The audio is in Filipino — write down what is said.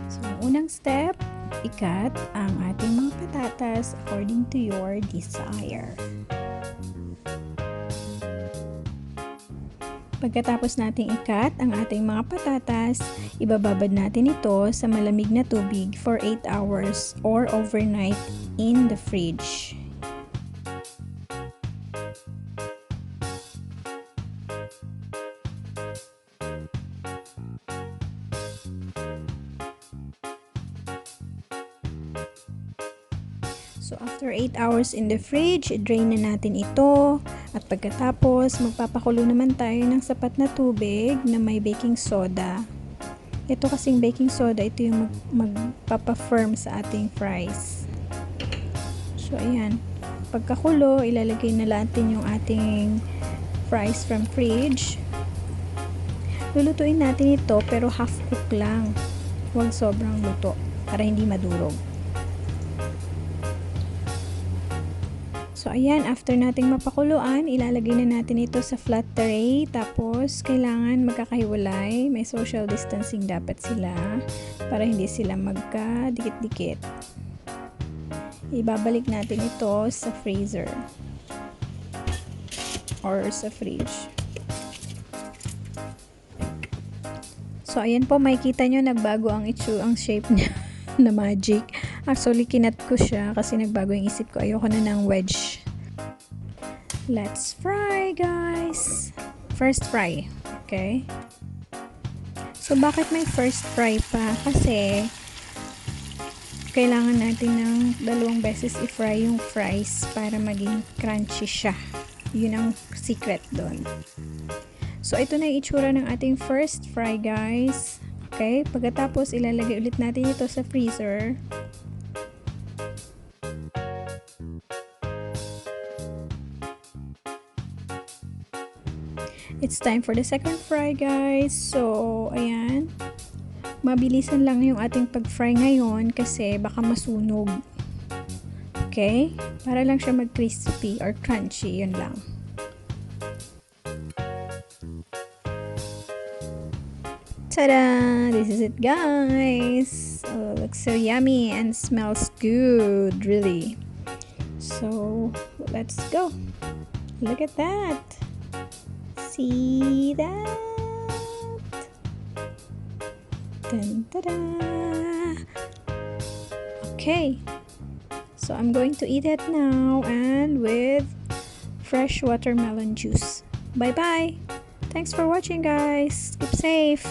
So, unang step, ikat ang ating mga patatas according to your desire. Pagkatapos nating ikat ang ating mga patatas, ibababad natin ito sa malamig na tubig for 8 hours or overnight in the fridge. So, after 8 hours in the fridge, drain na natin ito. At pagkatapos, magpapakulo naman tayo ng sapat na tubig na may baking soda. Ito kasing baking soda, ito yung magpapa-firm sa ating fries. So, ayan. Pagkakulo, ilalagay na natin yung ating fries from fridge. Lulutuin natin ito pero half cook lang. Huwag sobrang luto para hindi madurog. So, ayan, after nating mapakuluan, ilalagay na natin ito sa flat tray. Tapos, kailangan magkakahiwalay. May social distancing dapat sila para hindi sila magka-dikit-dikit. Ibabalik natin ito sa freezer or sa fridge. So, ayan po, makikita nyo, nagbago ang shape niya na magic. Actually, kinat ko siya kasi nagbago yung isip ko. Ayoko na ng wedge. Let's fry, guys! First fry. Okay? So, bakit may first fry pa? Kasi, kailangan natin ng 2 beses i-fry yung fries para maging crunchy siya. Yun ang secret doon. So, ito na yung itsura ng ating first fry, guys. Okay? Pagkatapos, ilalagay ulit natin ito sa freezer. It's time for the second fry, guys. So, ayan. Mabilisan lang yung ating pag-fry ngayon kasi baka masunog. Okay? Para lang siya mag-crispy or crunchy. Yun lang. Ta-da! This is it, guys. Oh, looks so yummy and smells good, really. So, let's go. Look at that. See that? Dun, ta-da! Okay. So, I'm going to eat it now and with fresh watermelon juice. Bye-bye. Thanks for watching, guys. Keep safe.